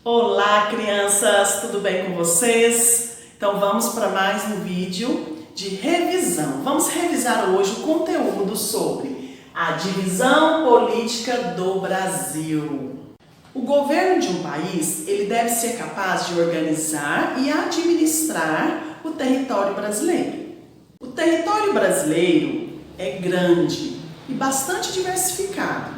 Olá, crianças! Tudo bem com vocês? Então vamos para mais um vídeo de revisão. Vamos revisar hoje o conteúdo sobre a divisão política do Brasil. O governo de um país, ele deve ser capaz de organizar e administrar o território brasileiro. O território brasileiro é grande e bastante diversificado.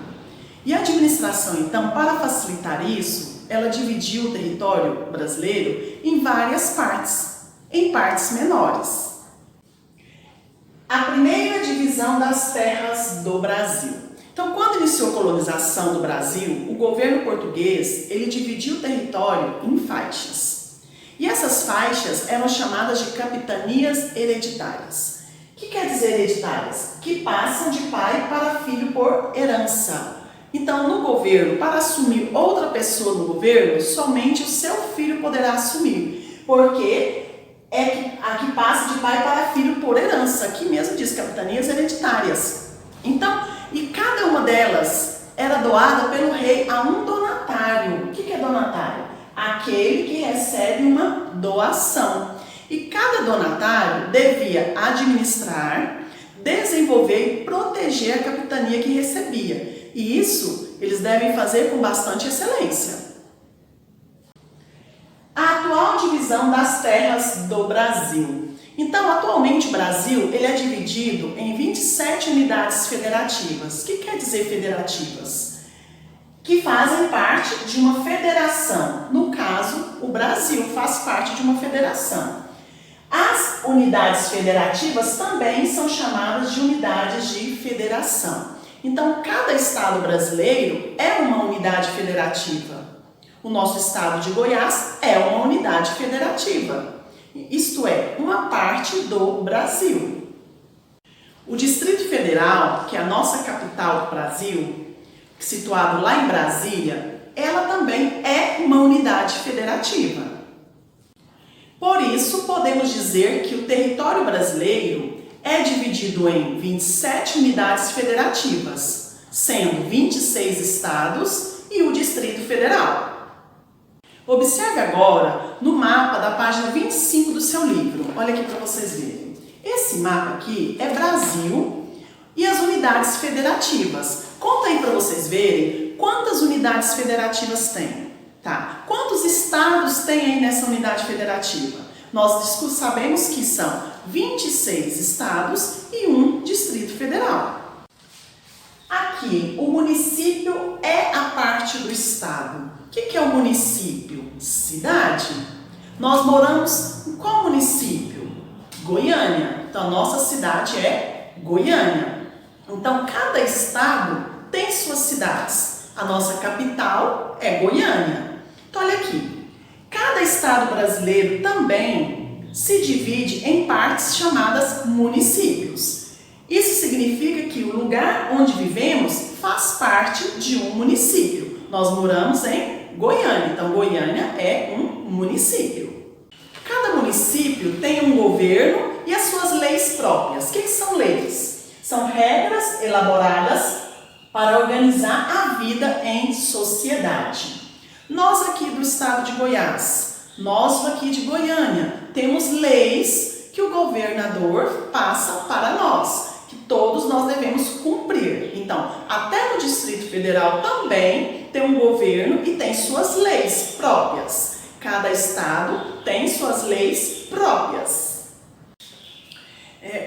E a administração, então, para facilitar isso, ela dividiu o território brasileiro em várias partes, em partes menores. A primeira divisão das terras do Brasil. Então, quando iniciou a colonização do Brasil, o governo português, ele dividiu o território em faixas. E essas faixas eram chamadas de capitanias hereditárias. O que quer dizer hereditárias? Que passam de pai para filho por herança. Então, no governo, para assumir outra pessoa no governo, somente o seu filho poderá assumir, porque é que aqui passa de pai para filho por herança. Aqui mesmo diz capitanias hereditárias. Então, e cada uma delas era doada pelo rei a um donatário. O que é donatário? Aquele que recebe uma doação. E cada donatário devia administrar, desenvolver e proteger a capitania que recebia. E isso eles devem fazer com bastante excelência. A atual divisão das terras do Brasil. Então, atualmente o Brasil ele é dividido em 27 unidades federativas. O que quer dizer federativas? Que fazem parte de uma federação. No caso, o Brasil faz parte de uma federação. As unidades federativas também são chamadas de unidades de federação. Então, cada estado brasileiro é uma unidade federativa. O nosso estado de Goiás é uma unidade federativa. Isto é, uma parte do Brasil. O Distrito Federal, que é a nossa capital do Brasil, situado lá em Brasília, ela também é uma unidade federativa. Por isso, podemos dizer que o território brasileiro é dividido em 27 unidades federativas, sendo 26 estados e o Distrito Federal. Observe agora no mapa da página 25 do seu livro. Olha aqui para vocês verem. Esse mapa aqui é Brasil e as unidades federativas. Conta aí para vocês verem quantas unidades federativas tem. Tá? Quantos estados tem aí nessa unidade federativa? Nós sabemos que são 26 estados e um Distrito Federal. Aqui, o município é a parte do estado. O que é o município? Cidade. Nós moramos em qual município? Goiânia. Então, a nossa cidade é Goiânia. Então, cada estado tem suas cidades. A nossa capital é Goiânia. Então, olha aqui. Cada estado brasileiro também se divide em partes chamadas municípios. Isso significa que o lugar onde vivemos faz parte de um município. Nós moramos em Goiânia, então Goiânia é um município. Cada município tem um governo e as suas leis próprias. O que são leis? São regras elaboradas para organizar a vida em sociedade. Nós aqui do estado de Goiás, nós aqui de Goiânia, temos leis que o governador passa para nós, que todos nós devemos cumprir. Então, até no Distrito Federal também tem um governo e tem suas leis próprias. Cada estado tem suas leis próprias.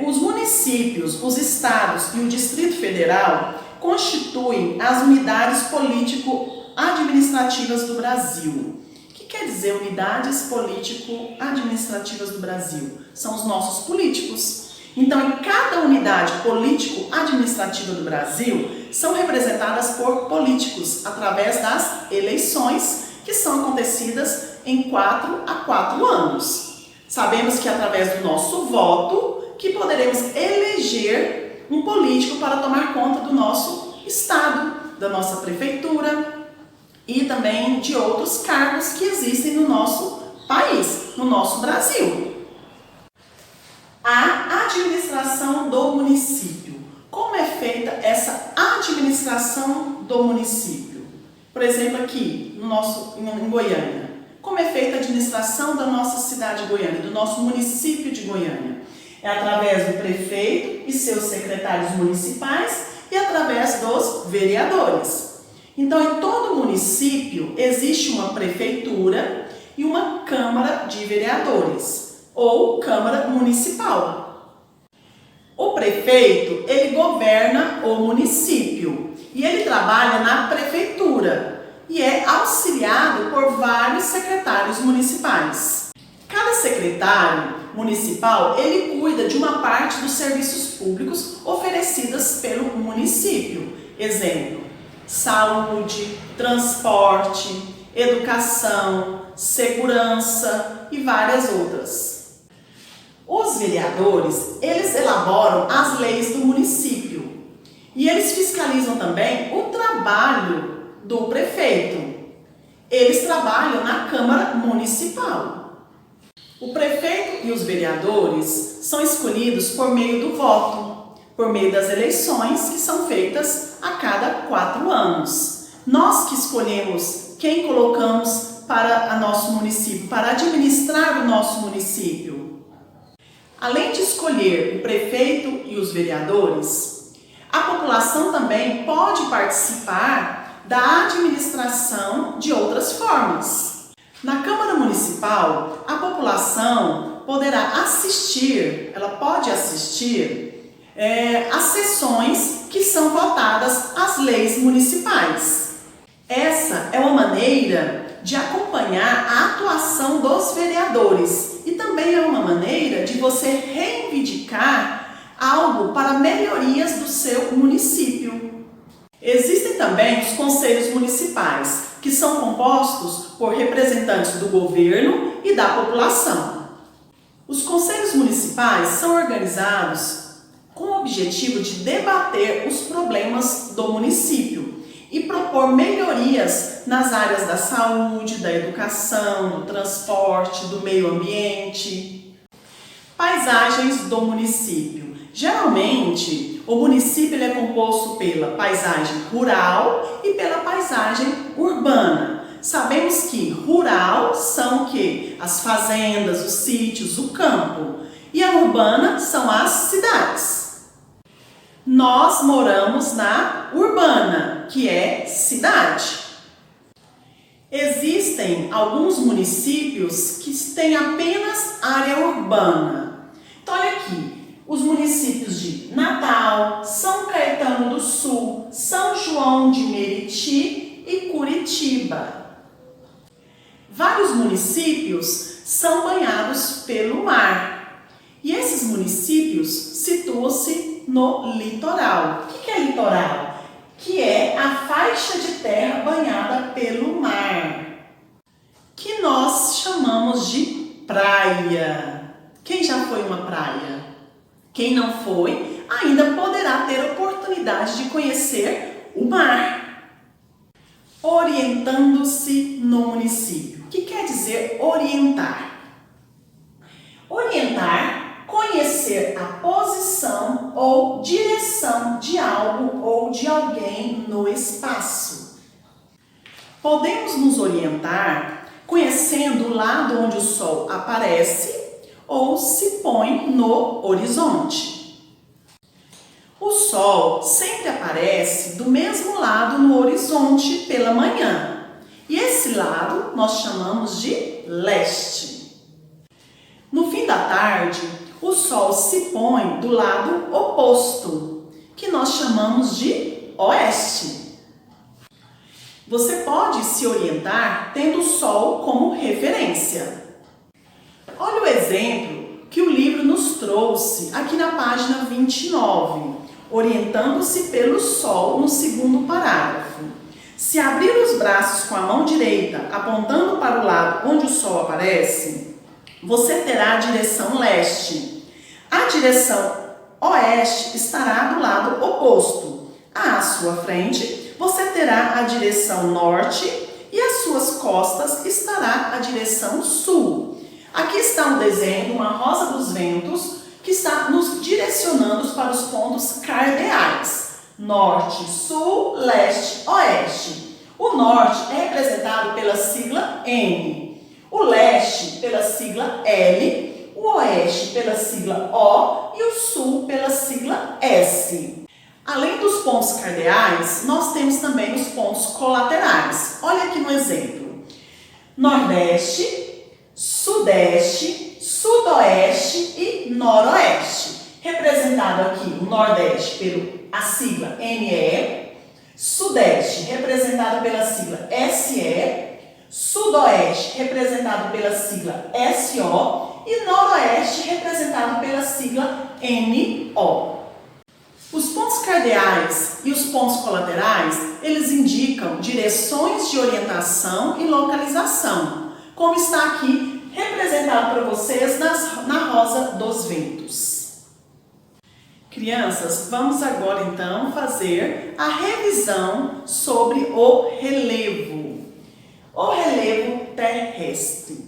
Os municípios, os estados e o Distrito Federal constituem as unidades político-administrativas do Brasil. O que quer dizer unidades político-administrativas do Brasil? São os nossos políticos. Então, em cada unidade político-administrativa do Brasil, são representadas por políticos através das eleições que são acontecidas em 4 a 4 anos. Sabemos que é através do nosso voto que poderemos eleger um político para tomar conta do nosso estado, da nossa prefeitura e também de outros cargos que existem no nosso país, no nosso Brasil. A administração do município. Como é feita essa administração do município? Por exemplo, aqui em Goiânia, como é feita a administração da nossa cidade de Goiânia, do nosso município de Goiânia? É através do prefeito e seus secretários municipais e através dos vereadores. Então, em todo município existe uma prefeitura e uma Câmara de Vereadores, ou Câmara Municipal. O prefeito, ele governa o município e ele trabalha na prefeitura e é auxiliado por vários secretários municipais. Cada secretário municipal, ele cuida de uma parte dos serviços públicos oferecidos pelo município. Exemplo, saúde, transporte, educação, segurança e várias outras. Os vereadores, eles elaboram as leis do município e eles fiscalizam também o trabalho do prefeito. Eles trabalham na Câmara Municipal. O prefeito e os vereadores são escolhidos por meio do voto, por meio das eleições que são feitas a cada 4 anos. Nós que escolhemos quem colocamos para o nosso município, para administrar o nosso município. Além de escolher o prefeito e os vereadores, a população também pode participar da administração de outras formas. Na Câmara Municipal, a população poderá assistir, ela pode assistir às sessões que são votadas as leis municipais. Essa é uma maneira de acompanhar a atuação dos vereadores e também é uma maneira de você reivindicar algo para melhorias do seu município. Existem também os conselhos municipais, que são compostos por representantes do governo e da população. Os conselhos municipais são organizados com o objetivo de debater os problemas do município e propor melhorias nas áreas da saúde, da educação, do transporte, do meio ambiente. Paisagens do município. Geralmente, o município é composto pela paisagem rural e pela paisagem urbana. Sabemos que rural são o quê? As fazendas, os sítios, o campo. E a urbana são as cidades. Nós moramos na urbana, que é cidade. Existem alguns municípios que têm apenas área urbana. Então, olha aqui, os municípios de Natal, São Caetano do Sul, São João de Meriti e Curitiba. Vários municípios são banhados pelo mar. E esses municípios situam-se no litoral. O que é litoral? Que é a faixa de terra banhada pelo mar, que nós chamamos de praia. Quem já foi uma praia? Quem não foi, ainda poderá ter oportunidade de conhecer o mar. Orientando-se no município. O que quer dizer orientar? Orientar, conhecer a posição ou direção de algo ou de alguém no espaço. Podemos nos orientar conhecendo o lado onde o sol aparece ou se põe no horizonte. O sol sempre aparece do mesmo lado no horizonte pela manhã. E esse lado nós chamamos de leste. No fim da tarde, o sol se põe do lado oposto, que nós chamamos de oeste. Você pode se orientar tendo o sol como referência. Olha o exemplo que o livro nos trouxe aqui na página 29, orientando-se pelo sol no segundo parágrafo. Se abrir os braços com a mão direita, apontando para o lado onde o sol aparece, você terá a direção leste. A direção oeste estará do lado oposto. À sua frente, você terá a direção norte e às suas costas estará a direção sul. Aqui está um desenho de uma rosa dos ventos que está nos direcionando para os pontos cardeais. Norte, sul, leste, oeste. O norte é representado pela sigla N, o leste pela sigla L, o oeste pela sigla O e o sul pela sigla S. Além dos pontos cardeais, nós temos também os pontos colaterais. Olha aqui no exemplo. Nordeste, Sudeste, Sudoeste e Noroeste. Representado aqui o Nordeste pela sigla NE, Sudeste representado pela sigla SE, Sudoeste representado pela sigla SO e Noroeste representado pela sigla NO. Os pontos cardeais e os pontos colaterais, eles indicam direções de orientação e localização, como está aqui representado para vocês na rosa dos ventos. Crianças, vamos agora então fazer a revisão sobre o relevo. O relevo terrestre.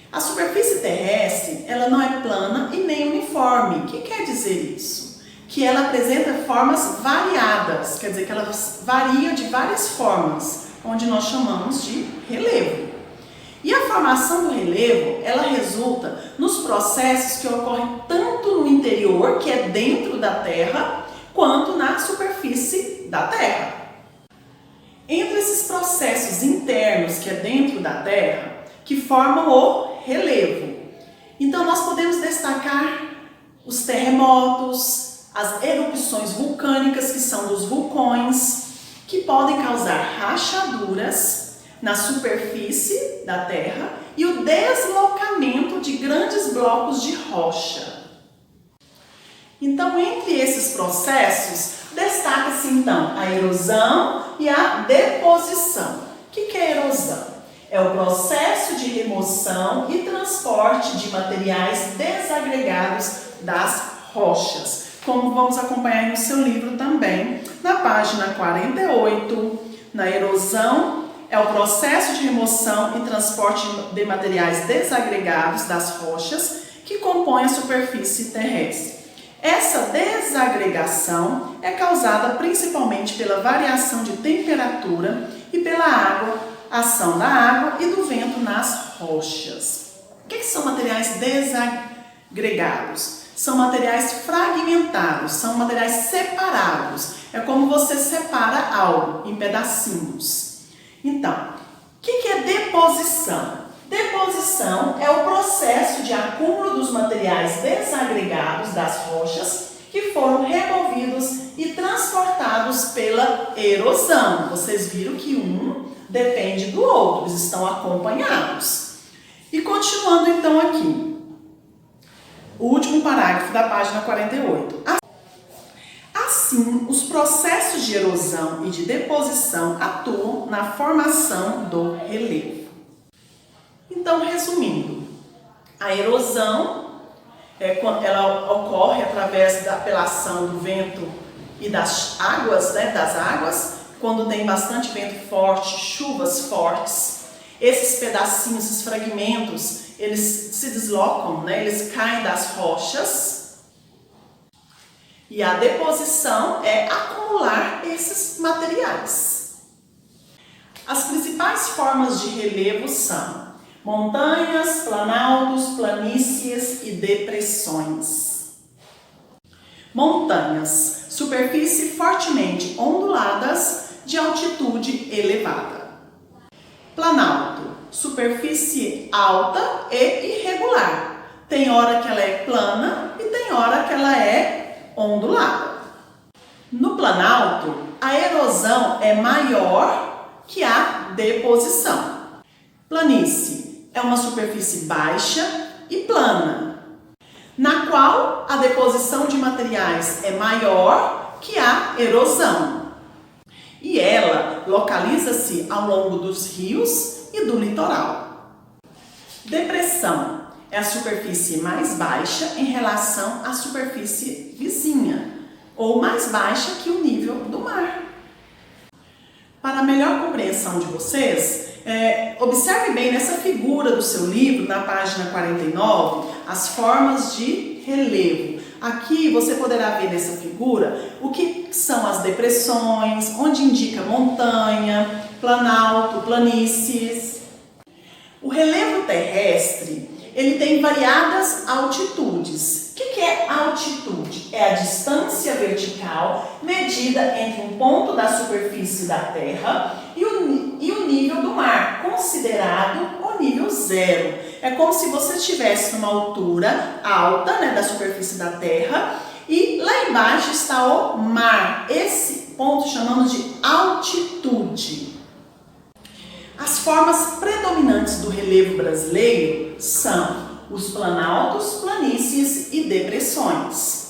A superfície terrestre, ela não é plana e nem uniforme. O que quer dizer isso? Que ela apresenta formas variadas, quer dizer que ela varia de várias formas, onde nós chamamos de relevo. E a formação do relevo, ela resulta nos processos que ocorrem tanto no interior, que é dentro da Terra, quanto na superfície da Terra. Entre esses processos internos, que é dentro da Terra, que formam o relevo. Então, nós podemos destacar os terremotos, as erupções vulcânicas, que são dos vulcões, que podem causar rachaduras na superfície da Terra e o deslocamento de grandes blocos de rocha. Então, entre esses processos, destaca-se então a erosão e a deposição. O que é erosão? É o processo de remoção e transporte de materiais desagregados das rochas, como vamos acompanhar no seu livro também, na página 48, na erosão. É o processo de remoção e transporte de materiais desagregados das rochas que compõem a superfície terrestre. Essa desagregação é causada principalmente pela variação de temperatura e pela ação da água e do vento nas rochas. O que são materiais desagregados? São materiais fragmentados, são materiais separados. É como você separa algo em pedacinhos. Então, o que é deposição? Deposição é o processo de acúmulo dos materiais desagregados das rochas que foram removidos e transportados pela erosão. Vocês viram que um depende do outro, eles estão acompanhados. E continuando então aqui, o último parágrafo da página 48. Assim, os processos de erosão e de deposição atuam na formação do relevo. Então, resumindo, a erosão ela ocorre através pela ação do vento e das águas, quando tem bastante vento forte, chuvas fortes. Esses pedacinhos, esses fragmentos, eles se deslocam, eles caem das rochas. E a deposição é acumular esses materiais. As principais formas de relevo são montanhas, planaltos, planícies e depressões. Montanhas, superfície fortemente onduladas de altitude elevada. Planalto, superfície alta e irregular. Tem hora que ela é plana e tem hora que ela é ondulada. No planalto, a erosão é maior que a deposição. Planície é uma superfície baixa e plana, na qual a deposição de materiais é maior que a erosão. E ela localiza-se ao longo dos rios e do litoral. Depressão é a superfície mais baixa em relação à superfície vizinha, ou mais baixa que o nível do mar. Para a melhor compreensão de vocês, observe bem nessa figura do seu livro, na página 49, as formas de relevo. Aqui você poderá ver nessa figura o que são as depressões, onde indica montanha, planalto, planícies. O relevo terrestre, ele tem variadas altitudes. O que é altitude? É a distância vertical medida entre um ponto da superfície da Terra e o nível do mar, considerado o nível zero. É como se você estivesse numa altura alta, né, da superfície da Terra, e lá embaixo está o mar. Esse ponto chamamos de altitude. As formas predominantes do relevo brasileiro são os planaltos, planícies e depressões.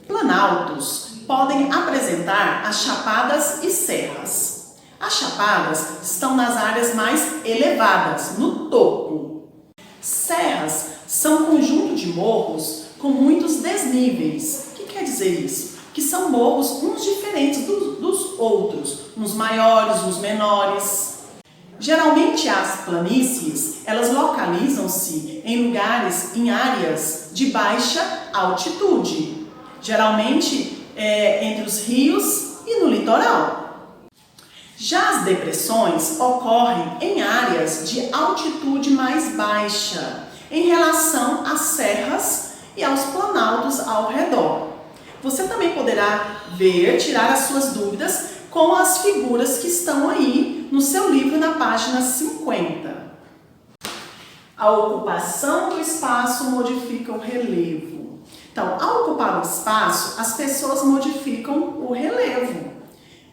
Planaltos podem apresentar as chapadas e serras. As chapadas estão nas áreas mais elevadas, no topo. Serras são um conjunto de morros com muitos desníveis. O que quer dizer isso? Que são morros uns diferentes dos outros, uns maiores, uns menores. Geralmente as planícies, elas localizam-se em lugares, em áreas de baixa altitude, geralmente entre os rios e no litoral. Já as depressões ocorrem em áreas de altitude mais baixa, em relação às serras e aos planaltos ao redor. Você também poderá tirar as suas dúvidas com as figuras que estão aí no seu livro na página 50. A ocupação do espaço modifica o relevo. Então, ao ocupar o espaço, as pessoas modificam o relevo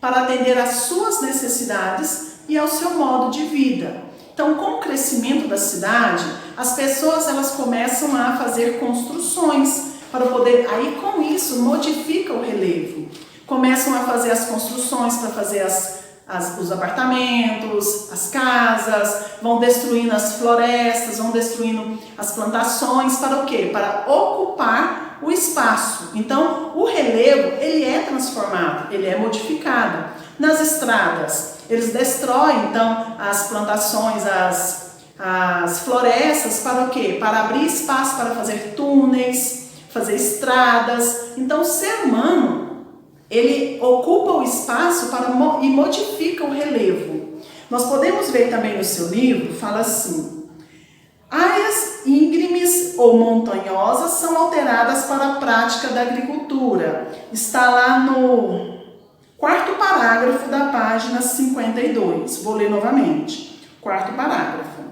para atender às suas necessidades e ao seu modo de vida. Então, com o crescimento da cidade, as pessoas elas começam a fazer construções para poder, aí com isso, modifica o relevo. Começam a fazer as construções para fazer os apartamentos, as casas, vão destruindo as florestas, vão destruindo as plantações, para o quê? Para ocupar o espaço. Então, o relevo, ele é transformado, ele é modificado. Nas estradas, eles destroem, então, as plantações, as florestas, para o quê? Para abrir espaço para fazer túneis, fazer estradas. Então, o ser humano, ele ocupa o espaço e modifica o relevo. Nós podemos ver também no seu livro, fala assim: áreas íngremes ou montanhosas são alteradas para a prática da agricultura. Está lá no quarto parágrafo da página 52. Vou ler novamente. Quarto parágrafo.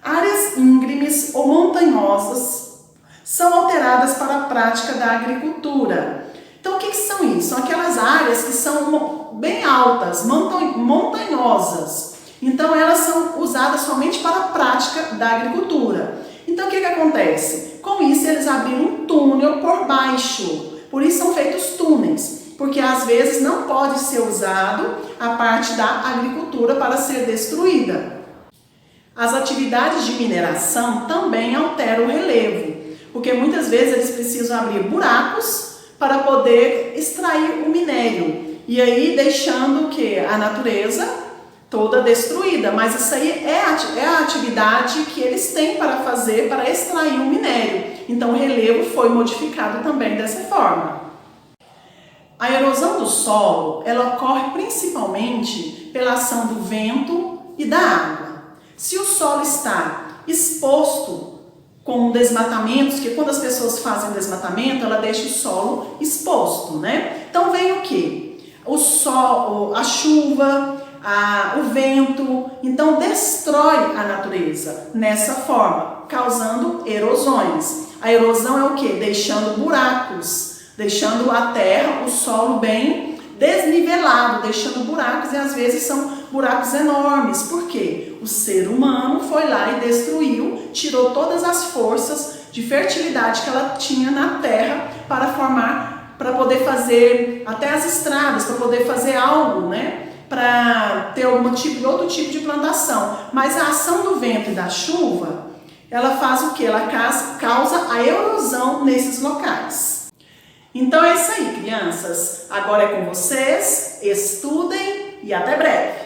Áreas íngremes ou montanhosas são alteradas para a prática da agricultura. Então, o que são isso? São aquelas áreas que são bem altas, montanhosas. Então, elas são usadas somente para a prática da agricultura. Então, o que acontece? Com isso, eles abriram um túnel por baixo. Por isso, são feitos túneis. Porque, às vezes, não pode ser usado a parte da agricultura para ser destruída. As atividades de mineração também alteram o relevo. Porque, muitas vezes, eles precisam abrir buracos para poder extrair o minério, e aí deixando o que? A natureza toda destruída, mas isso aí é a atividade que eles têm para fazer, para extrair o minério. Então o relevo foi modificado também dessa forma. A erosão do solo, ela ocorre principalmente pela ação do vento e da água. Se o solo está exposto com desmatamentos, que quando as pessoas fazem desmatamento, ela deixa o solo exposto, né? Então vem o quê? O sol, a chuva, o vento, então destrói a natureza nessa forma, causando erosões. A erosão é o quê? Deixando buracos, deixando a terra, o solo bem desnivelado, deixando buracos, e às vezes são buracos enormes. Por quê? O ser humano foi lá e destruiu, tirou todas as forças de fertilidade que ela tinha na terra para poder fazer até as estradas, para poder fazer algo, né? Para ter outro tipo de plantação. Mas a ação do vento e da chuva, ela faz o quê? Ela causa a erosão nesses locais. Então é isso aí, crianças. Agora é com vocês. Estudem e até breve.